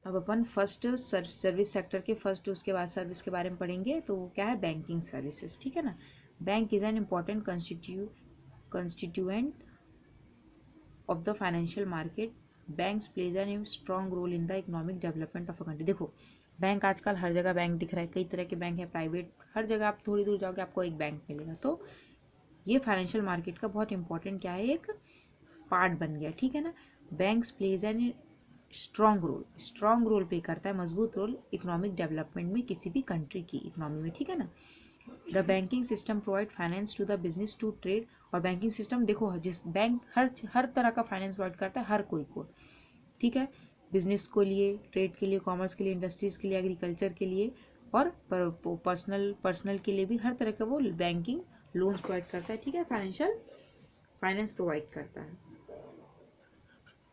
अब अपन first service sector के first उसके बाद सर्विस के बारे में पढ़ेंगे। तो वो क्या है, बैंकिंग सर्विसेज, ठीक है ना। Bank is an important constituent of the financial market. Banks plays an strong role in the economic development of a country. देखो बैंक आजकल हर जगह बैंक दिख रहा है, कई तरह के बैंक है, प्राइवेट, हर जगह आप थोड़ी दूर जाओगे आपको एक बैंक मिलेगा। तो ये फाइनेंशियल मार्केट का बहुत इंपॉर्टेंट क्या है, एक पार्ट बन गया, ठीक है ना। Banks plays an strong role play करता है, मजबूत रोल इकोनॉमिक डेवलपमेंट में किसी भी कंट्री की इकोनॉमी में, ठीक है ना। The banking system provide finance to the business to trade. और बैंकिंग सिस्टम देखो, जिस बैंक हर तरह का फाइनेंस प्रोवाइड करता है हर कोई को, ठीक है। बिजनेस को लिए, ट्रेड के लिए, कॉमर्स के लिए, इंडस्ट्रीज के लिए, एग्रीकल्चर के लिए और पर्सनल के लिए भी हर तरह का वो बैंकिंग लोन्स प्रोवाइड करता है, ठीक है। फाइनेंस प्रोवाइड करता है।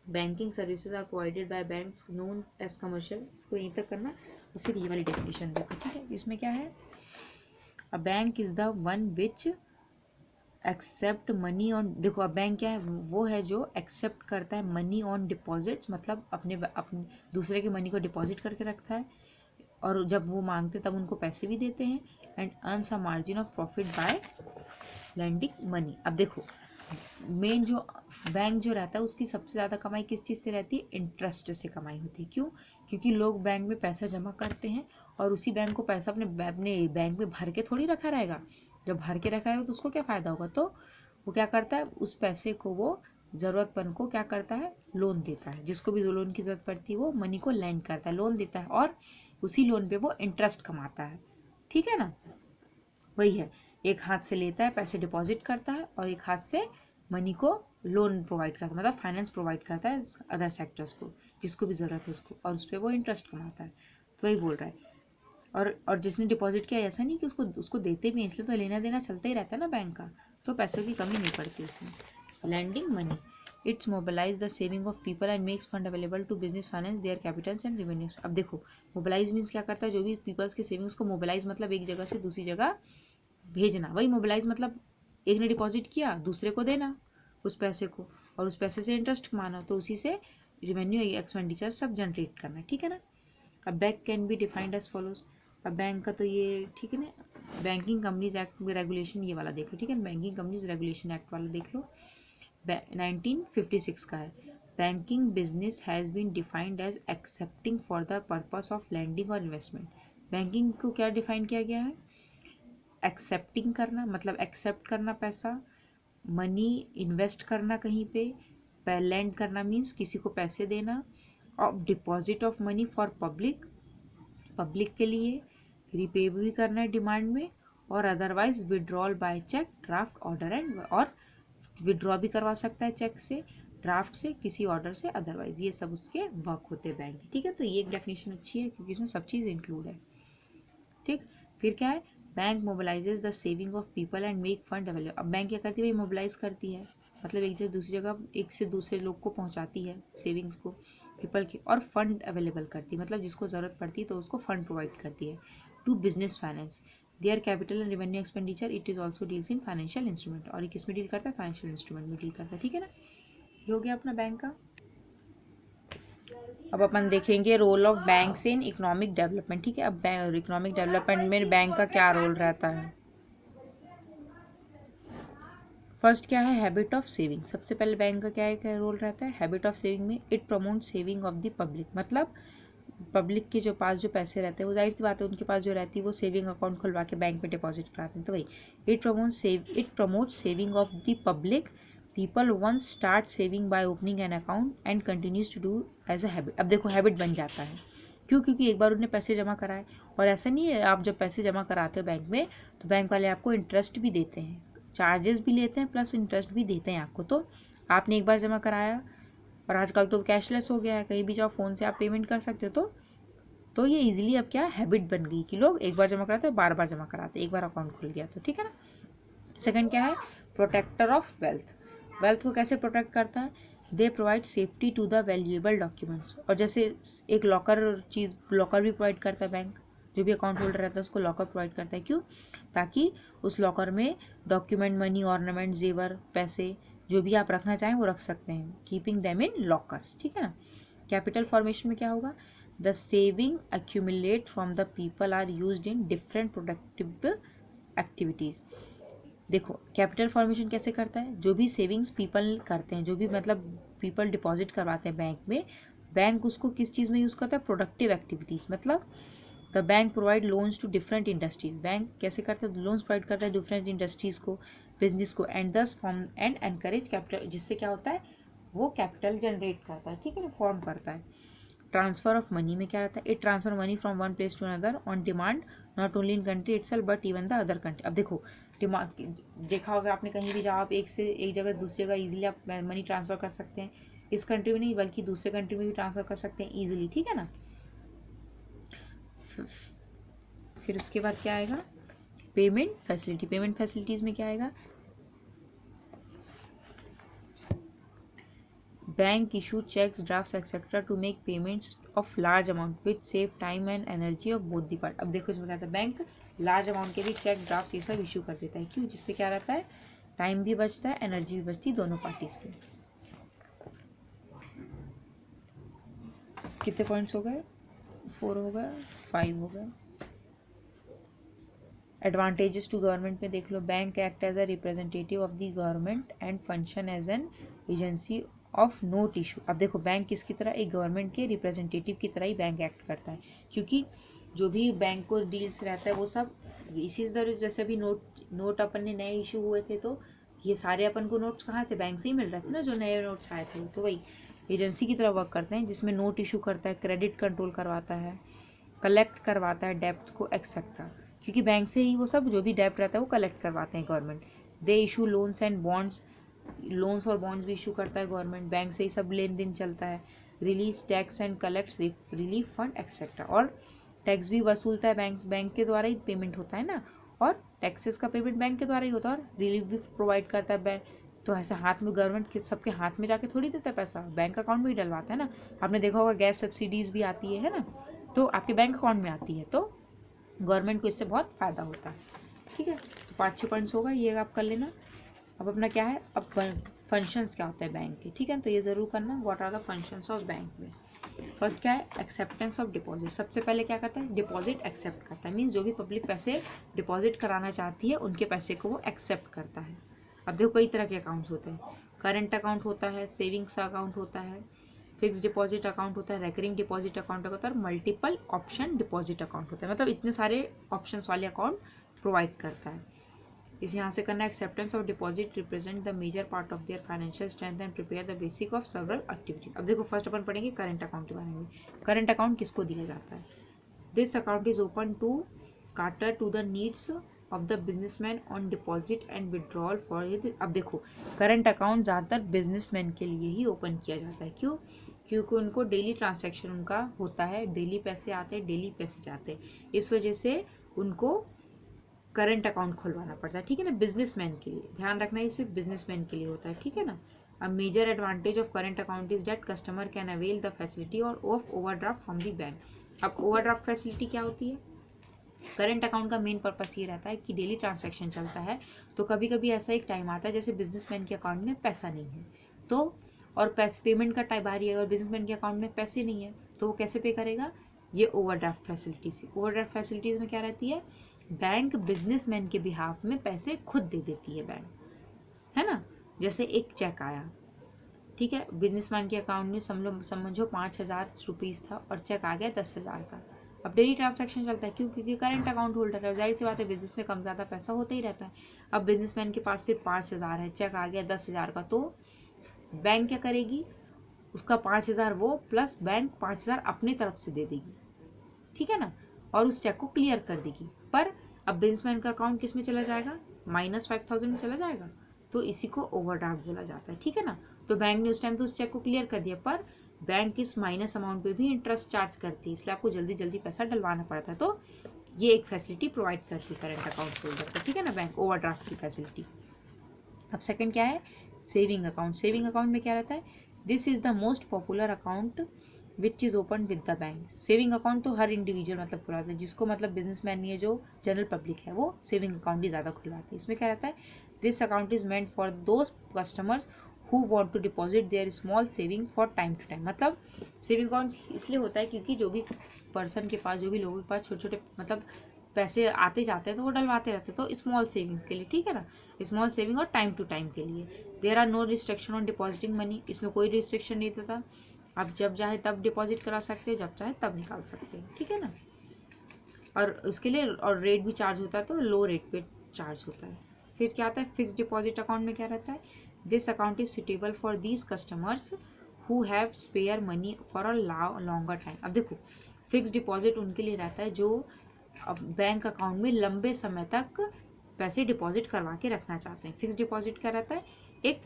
Banking services are provided by banks known as commercial. इसको यहीं तक करना और फिर ये वाली डेफिनेशन देखो, ठीक है। इसमें क्या है, a bank is the one which accept money on, देखो अब बैंक क्या है, वो है जो एक्सेप्ट करता है मनी ऑन डिपॉजिट्स, मतलब अपने दूसरे के मनी को डिपॉजिट करके रखता है और जब वो मांगते तब उनको पैसे भी देते हैं। And earns a margin of profit by lending money. अब देखो मेन जो बैंक जो रहता है उसकी सबसे ज़्यादा कमाई किस चीज़ से रहती है, इंटरेस्ट से कमाई होती है। क्यों? क्योंकि लोग बैंक में पैसा जमा करते हैं और उसी बैंक को पैसा अपने बैंक में भर के थोड़ी रखा रहेगा। जब भर के रखा है तो उसको क्या फ़ायदा होगा, तो वो क्या करता है, उस पैसे को वो ज़रूरतमंद को क्या करता है, लोन देता है। जिसको भी लोन की ज़रूरत पड़ती है वो मनी को लैंड करता है, लोन देता है और उसी लोन पे वो इंटरेस्ट कमाता है, ठीक है ना। वही है, एक हाथ से लेता है, पैसे डिपॉजिट करता है और एक हाथ से मनी को लोन प्रोवाइड करता है, मतलब फाइनेंस प्रोवाइड करता है अदर सेक्टर्स को, जिसको भी ज़रूरत है उसको, और उस पर वो इंटरेस्ट कमाता है। तो वही बोल रहा है। और जिसने डिपॉजिट किया, ऐसा नहीं कि उसको देते भी हैं, इसलिए तो लेना देना चलता ही रहता है ना बैंक का, तो पैसों की कमी नहीं पड़ती उसमें। Lending money, its mobilize the saving of people and makes fund available to business finance their capitals and revenues. अब देखो मोबिलाइज मीन्स क्या करता है, जो भी पीपल्स के सेविंग्स को मोबिलाइज मतलब एक जगह से दूसरी जगह भेजना, वही मोबिलाइज मतलब एक ने डिपॉजिट किया दूसरे को देना उस पैसे को और उस पैसे से इंटरेस्ट कमाना, तो उसी से रेवेन्यू एक्सपेंडिचर सब जनरेट करना, ठीक है ना। अब bank can be defined as follows. अब बैंक का तो ये ठीक है ना, बैंकिंग कंपनीज एक्ट रेगुलेशन ये वाला देख लो, ठीक है। बैंकिंग कंपनीज रेगुलेशन एक्ट वाला देख लो, 1956 का है। Banking business has been defined as accepting for the purpose of lending और इन्वेस्टमेंट। बैंकिंग को क्या डिफाइन किया गया है, एक्सेप्टिंग करना, मतलब एक्सेप्ट करना पैसा, मनी इन्वेस्ट करना कहीं पे लैंड करना मीन्स किसी को पैसे देना, और deposit of money for public के लिए, रिपे भी करना है डिमांड में, और otherwise withdrawal by cheque, draft, order and, और विड्रॉ भी करवा सकता है चेक से, ड्राफ्ट से, किसी ऑर्डर से, अदरवाइज ये सब उसके वर्क होते हैं बैंक, ठीक है। तो ये एक डेफिनेशन अच्छी है क्योंकि इसमें सब चीज़ इंक्लूड है, ठीक। फिर क्या है, bank mobilises the saving of people and make fund available. अब बैंक क्या करती है भाई, मोबिलाइज करती है, मतलब एक से दूसरी जगह, एक से दूसरे लोग को पहुंचाती है सेविंग्स को पीपल के, और फंड अवेलेबल करती है, मतलब जिसको ज़रूरत पड़ती है तो उसको फंड प्रोवाइड करती है to business finance their capital and revenue expenditure. It is also deals in financial instrument, और ये किस में डील करता है, फाइनेंशियल इंस्ट्रूमेंट में डील करता है, ठीक है ना। ये हो गया अपना बैंक का। अब अपन देखेंगे role of banks in economic development, ठीक है। अब इकोनॉमिक डेवलपमेंट में बैंक का क्या रोल रहता है। फर्स्ट क्या है, हैबिट ऑफ सेविंग। सबसे पहले बैंक का क्या रोल रहता है, हैबिट ऑफ सेविंग में it promote saving of the public, मतलब पब्लिक के जो पास जो पैसे रहते हैं वो जाहिर सी बात है उनके पास जो रहती है वो सेविंग अकाउंट खुलवा के बैंक में डिपॉजिट कराते हैं। तो वही it promote saving of the public. People once start saving by opening an account and continues to do as a habit. अब देखो हैबिट बन जाता है, क्यों? क्योंकि एक बार उन्हें पैसे जमा कराए, और ऐसा नहीं है, आप जब पैसे जमा कराते हो बैंक में तो बैंक वाले आपको इंटरेस्ट भी देते हैं, चार्जेस भी लेते हैं, प्लस इंटरेस्ट भी देते हैं आपको। तो आपने एक बार जमा कराया, और आजकल तो कैशलेस हो गया है, कहीं भी जाओ फ़ोन से आप पेमेंट कर सकते हो, तो ये इजीली अब क्या हैबिट बन गई कि लोग एक बार जमा कराते हैं, बार बार जमा कराते हैं, एक बार अकाउंट खुल गया तो, ठीक है ना। सेकंड क्या है, प्रोटेक्टर ऑफ वेल्थ। वेल्थ को कैसे प्रोटेक्ट करता है, they provide safety to the valuable documents. और जैसे एक लॉकर भी प्रोवाइड करता है बैंक, जो भी अकाउंट होल्डर रहता है उसको लॉकर प्रोवाइड करता है। क्यों? ताकि उस लॉकर में डॉक्यूमेंट, मनी, ऑर्नामेंट, जेवर, पैसे जो भी आप रखना चाहें वो रख सकते हैं, कीपिंग देम इन लॉकर्स, ठीक है ना। कैपिटल फॉर्मेशन में क्या होगा, the saving accumulate from the people are used in different productive activities. देखो कैपिटल फॉर्मेशन कैसे करता है, जो भी सेविंग्स पीपल करते हैं, जो भी मतलब पीपल डिपॉजिट करवाते हैं बैंक में, बैंक उसको किस चीज़ में यूज़ करता है, प्रोडक्टिव एक्टिविटीज़। मतलब the bank provide loans to different industries, bank कैसे करता है, लोन्स प्रोवाइड करता है डिफरेंट इंडस्ट्रीज को, बिजनेस को, and thus form and encourage capital, जिससे क्या होता है, वो कैपिटल जनरेट करता है, ठीक है ना, फॉर्म करता है। ट्रांसफर ऑफ मनी में क्या रहता है, it transfer money from one place to another on demand, not only in country itself but even the other country. अब देखो डिमांड, देखा होगा आपने कहीं भी जाओ, आप एक से एक जगह दूसरी जगह इजीली आप मनी ट्रांसफर कर सकते हैं, इस कंट्री में नहीं बल्कि दूसरे कंट्री में भी ट्रांसफर कर सकते हैं इजीली, ठीक है ना। फिर उसके बाद क्या आएगा, पेमेंट फैसिलिटी। पेमेंट फैसिलिटीज में क्या आएगा, bank issue cheques, drafts etcetera to make payments of large amount which save time and energy of both the part. अब देखो इसमें क्या था, बैंक लार्ज अमाउंट के भी चेक, ड्राफ्ट ये सब इशू कर देता है, क्यों, जिससे क्या रहता है, टाइम भी बचता है, एनर्जी भी बचती है दोनों पार्टीज की। कितने पॉइंट्स हो गए, 4 हो गए, 5 हो गए। एडवांटेजेस टू गवर्नमेंट में देख लो, bank act as a representative of the government and function as an agency of note issue. अब देखो बैंक किसकी तरह, एक गवर्नमेंट के रिप्रेजेंटेटिव की तरह ही बैंक एक्ट करता है, क्योंकि जो भी बैंक को डील्स रहता है वो सब इसी तरह, जैसे भी नोट अपन ने नए इशू हुए थे, तो ये सारे अपन को नोट्स कहाँ से, बैंक से ही मिल रहे थे ना, जो नए नोट्स आए थे, तो वही एजेंसी की तरह वर्क करते हैं, जिसमें नोट इशू करता है, क्रेडिट कंट्रोल करवाता है, कलेक्ट करवाता है डेप्थ को एक्सेट्रा, क्योंकि बैंक से ही वो सब जो भी डेप्ट रहता है वो कलेक्ट करवाते हैं government. They issue loans and bonds, loans और बॉन्ड्स भी इशू करता है गवर्नमेंट, बैंक से ही सब लेन देन चलता है। Release tax and collects relief fund etcetera, और टैक्स भी वसूलता है बैंक के द्वारा ही पेमेंट होता है ना, और टैक्सेस का पेमेंट बैंक के द्वारा ही होता है, और रिलीफ भी प्रोवाइड करता है बैंक। तो ऐसा हाथ में गवर्नमेंट के सबके हाथ में जाके थोड़ी देता है पैसा, बैंक अकाउंट में ही डलवाता है ना। आपने देखा होगा गैस सब्सिडीज भी आती है ना, तो आपके बैंक अकाउंट में आती है, तो गवर्नमेंट को इससे बहुत फ़ायदा होता है, ठीक है। तो 5-6 पॉइंट्स होगा, ये आप कर लेना। अब अपना क्या है, अब फंक्शंस क्या होता है बैंक के, ठीक है, तो ये ज़रूर करना, what are the functions of bank में। फर्स्ट क्या है, एक्सेप्टेंस ऑफ डिपॉजिट। सबसे पहले क्या करता है, डिपॉजिट एक्सेप्ट करता है, मीन्स जो भी पब्लिक पैसे डिपॉजिट कराना चाहती है उनके पैसे को वो एक्सेप्ट करता है। अब देखो कई तरह के अकाउंट्स होते हैं, करंट अकाउंट होता है, सेविंग्स अकाउंट होता है, फिक्स डिपॉजिट अकाउंट होता है, रेकरिंग डिपॉजिट अकाउंट होता है, और मल्टीपल ऑप्शन डिपॉजिट अकाउंट होता है, मतलब इतने सारे ऑप्शंस वाले अकाउंट प्रोवाइड करता है। इस यहाँ से करना, acceptance of deposit represent the major part of their financial strength and prepare the basic of several activities. अब देखो फर्स्ट अपन पढ़ेंगे करंट अकाउंट के बारे में। करंट अकाउंट किसको दिया जाता है, this account is open to cater to the needs of the businessman on deposit and withdrawal for his. अब देखो करंट अकाउंट ज़्यादातर बिजनेसमैन के लिए ही ओपन किया जाता है, क्यों, क्योंकि उनको डेली ट्रांसैक्शन उनका होता है, डेली पैसे आते हैं, डेली पैसे जाते हैं, इस वजह से उनको करंट अकाउंट खुलवाना पड़ता है, ठीक है ना, बिजनेसमैन के लिए। ध्यान रखना ये सिर्फ बिजनेसमैन के लिए होता है, ठीक है ना। A major advantage of current account is that customer can avail the facility और of overdraft from the bank. अब ओवरड्राफ्ट फैसिलिटी क्या होती है, करंट अकाउंट का मेन पर्पस ये रहता है कि डेली ट्रांसैक्शन चलता है, तो कभी कभी ऐसा एक टाइम आता है जैसे बिजनेसमैन के अकाउंट में पैसा नहीं है, तो और पैसे पेमेंट का टाइम बारी है और बिजनेसमैन के अकाउंट में पैसे नहीं है, तो वो कैसे पे करेगा, ये ओवरड्राफ्ट फैसिलिटी से। ओवरड्राफ्ट फैसिलिटीज में क्या रहती है, बैंक बिजनेसमैन के बिहाफ में पैसे खुद दे देती है बैंक, है ना। जैसे एक चेक आया, ठीक है, बिजनेसमैन के अकाउंट में समझो 5,000 रुपीज़ था और चेक आ गया 10,000 का। अब डेली ट्रांसैक्शन चलता है, क्यों, क्योंकि करंट अकाउंट होल्डर है, जाहिर सी बात है बिजनेस में कम ज़्यादा पैसा होता ही रहता है। अब बिजनेसमैन के पास सिर्फ 5,000 है, चेक आ गया 10,000 का, तो बैंक क्या करेगी, उसका 5,000 वो प्लस बैंक 5,000 अपनी तरफ से दे देगी, ठीक है ना, और उस चेक को क्लियर कर देगी। पर अब बिजनेसमैन का अकाउंट किस में चला जाएगा, -5,000 में चला जाएगा, तो इसी को ओवरड्राफ्ट बोला जाता है, ठीक है ना। तो बैंक ने उस टाइम तो उस चेक को क्लियर कर दिया, पर बैंक इस माइनस अमाउंट पे भी इंटरेस्ट चार्ज करती है, इसलिए आपको जल्दी जल्दी पैसा डलवाना पड़ता है, तो ये एक फैसिलिटी प्रोवाइड करती है करंट अकाउंट होल्डर को, ठीक है ना, बैंक ओवरड्राफ्ट की फैसिलिटी। अब सेकंड क्या है, सेविंग अकाउंट। सेविंग अकाउंट में क्या रहता है, this is the most popular account which is open with the bank. Saving account तो हर इंडिविजुअल मतलब खुलवाता है, जिसको मतलब बिजनेसमैन नहीं है, जो जनरल पब्लिक है वो सेविंग अकाउंट ही ज़्यादा खुलवाती है। इसमें क्या रहता है, this account is meant for those customers who want to deposit their small saving for time to time। मतलब सेविंग अकाउंट इसलिए होता है क्योंकि जो भी पर्सन के पास, जो भी लोगों के पास छोटे छोटे मतलब पैसे आते जाते हैं तो वो डलवाते रहते हैं, तो स्मॉल सेविंग्स के लिए, ठीक है ना, स्मॉल सेविंग और टाइम टू टाइम के लिए। There are no restriction on depositing money, इसमें कोई रिस्ट्रिक्शन नहीं देता, आप जब चाहे तब डिपॉजिट करा सकते हो, जब चाहे तब निकाल सकते हैं, ठीक है ना। और उसके लिए और रेट भी चार्ज होता है, तो लो रेट पे चार्ज होता है। फिर क्या आता है फिक्स डिपॉजिट अकाउंट में क्या रहता है, this account is suitable for these customers who have spare money for a longer time. अब देखो फिक्स डिपॉजिट उनके लिए रहता है जो बैंक अकाउंट में लंबे समय तक पैसे डिपॉजिट करवा के रखना चाहते हैं। फिक्स डिपॉजिट क्या रहता है, एक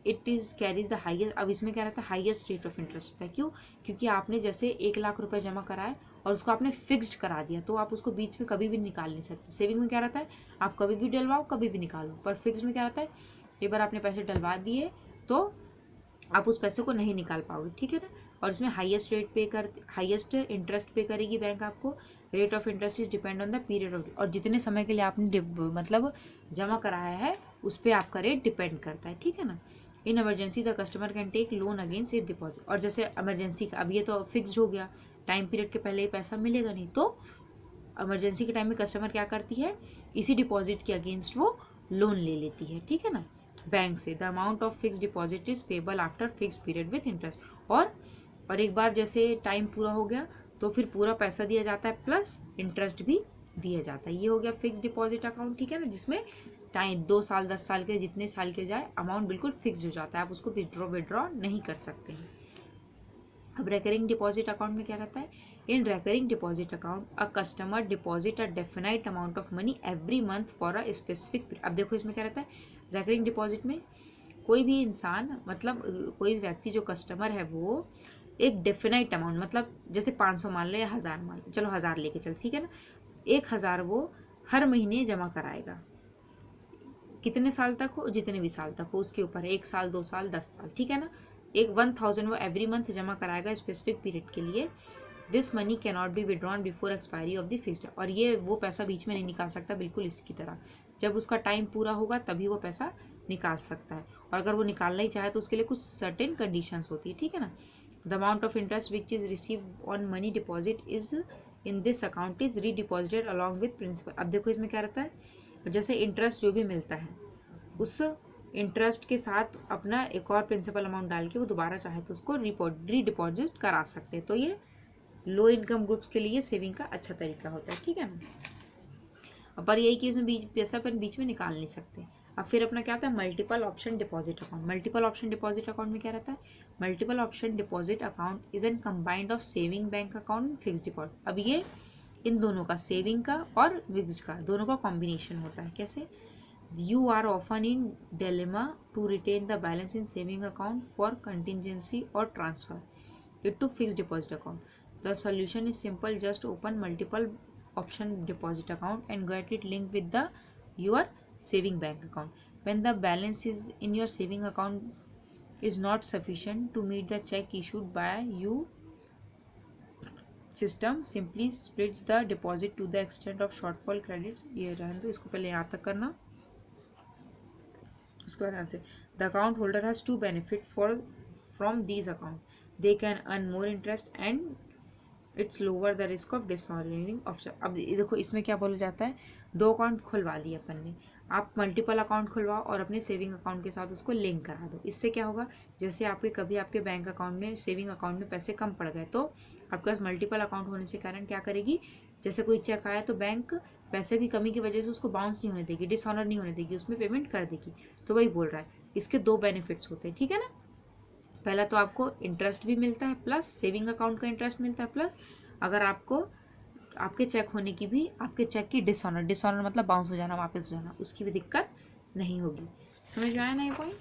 it is carries the highest, अब इसमें क्या रहता है हाईएस्ट रेट ऑफ इंटरेस्ट रहता है। क्यों, क्योंकि आपने जैसे 1,00,000 रुपये जमा कराए और उसको आपने फिक्स्ड करा दिया, तो आप उसको बीच में कभी भी निकाल नहीं सकते। सेविंग में क्या रहता है आप कभी भी डलवाओ कभी भी निकालो, पर फिक्स में क्या रहता है एक बार आपने पैसे डलवा दिए तो आप उस पैसे को नहीं निकाल पाओगे, ठीक है ना। और इसमें हाईएस्ट इंटरेस्ट पे करेगी बैंक आपको। Rate of interest is depend on the period of, और जितने समय के लिए आपने मतलब जमा कराया है उस पर आपका रेट डिपेंड करता है, ठीक है ना। In emergency the customer can take loan against it deposit, और जैसे इमरजेंसी का अब ये तो फिक्स्ड हो गया, टाइम पीरियड के पहले ही पैसा मिलेगा नहीं, तो इमरजेंसी के टाइम में कस्टमर क्या करती है इसी डिपॉजिट के अगेंस्ट वो लोन ले लेती है, ठीक है ना, बैंक से। The amount of fix deposit is payable after fix period with interest, और एक बार जैसे टाइम पूरा हो गया तो फिर पूरा पैसा दिया जाता है प्लस इंटरेस्ट भी दिया जाता है। ये हो गया फिक्स डिपॉजिट अकाउंट, ठीक है ना, जिसमें टाइम 2 साल 10 साल के जितने साल के जाए अमाउंट बिल्कुल फिक्स हो जाता है, आप उसको विड्रॉ नहीं कर सकते हैं। अब रेकरिंग डिपॉजिट अकाउंट में क्या रहता है, in recurring deposit account a customer deposit a definite amount of money every month for a specific. अब देखो इसमें क्या रहता है रेकरिंग डिपॉजिट में कोई भी इंसान मतलब कोई भी व्यक्ति जो कस्टमर है वो एक डेफिनाइट अमाउंट, मतलब जैसे 500 मान लो या 1000 मान लो, चलो 1000 लेके चल, ठीक है ना, 1000 वो हर महीने जमा कराएगा, कितने साल तक हो, जितने भी साल तक हो उसके ऊपर, 1 साल 2 साल 10 साल, ठीक है ना। 1000 वो एवरी मंथ जमा कराएगा स्पेसिफिक पीरियड के लिए। This money can not be withdrawn before expiry of the fixed, और ये वो पैसा बीच में नहीं निकाल सकता, बिल्कुल इसकी तरह जब उसका टाइम पूरा होगा तभी वो पैसा निकाल सकता है, और अगर वो निकालना ही चाहे तो उसके लिए कुछ सर्टेन कंडीशंस होती है, ठीक है ना। The amount of interest which is receive on money deposit is in this account is redeposited along with principal. अब देखो इसमें क्या रहता है जैसे इंटरेस्ट जो भी मिलता है उस इंटरेस्ट के साथ अपना एक और प्रिंसिपल अमाउंट डाल के वो दोबारा चाहे तो उसको रीडिपॉजिट करा सकते हैं, तो ये लो इनकम ग्रुप्स के लिए सेविंग का अच्छा तरीका होता है, ठीक है ना। पर यही कि उसमें पैसा अपन बीच में निकाल नहीं सकते। अब फिर अपना क्या होता है multiple option deposit account. Multiple option deposit account में क्या रहता है multiple option deposit account is an combined of saving bank account fixed deposit. अब ये इन दोनों का सेविंग का और फिक्स्ड का दोनों का कॉम्बिनेशन होता है। कैसे, you are often in dilemma to retain the balance in saving account for contingency or transfer it to fixed deposit account. The solution is simple, just open multiple option deposit account and get it linked with the your saving bank account. When the balance is in your saving account is not sufficient to meet the check issued by you, system simply splits the deposit to the extent of shortfall credits। ये रहने दो, इसको पहले यहाँ तक करना, उसके बाद answer. The account holder has to benefit for from these account, they can earn more interest and it's lower the risk of disordering of. अब देखो इसमें क्या बोला जाता है 2 अकाउंट खुलवा लिए अपन ने, आप मल्टीपल अकाउंट खुलवाओ और अपने सेविंग अकाउंट के साथ उसको लिंक करा दो। इससे क्या होगा जैसे आपके कभी आपके बैंक अकाउंट में सेविंग अकाउंट में पैसे कम पड़ गए तो आपके पास मल्टीपल अकाउंट होने से कारण क्या करेगी, जैसे कोई चेक आया तो बैंक पैसे की कमी की वजह से उसको बाउंस नहीं होने देगी, डिसऑनर नहीं होने देगी, उसमें पेमेंट कर देगी। तो वही बोल रहा है इसके 2 बेनिफिट्स होते हैं, ठीक है ना। पहला तो आपको इंटरेस्ट भी मिलता है प्लस सेविंग अकाउंट का इंटरेस्ट मिलता है, प्लस अगर आपको आपके चेक होने की भी आपके चेक की डिसऑनर मतलब बाउंस हो जाना वापस हो जाना उसकी भी दिक्कत नहीं होगी। समझ में आया ना ये पॉइंट।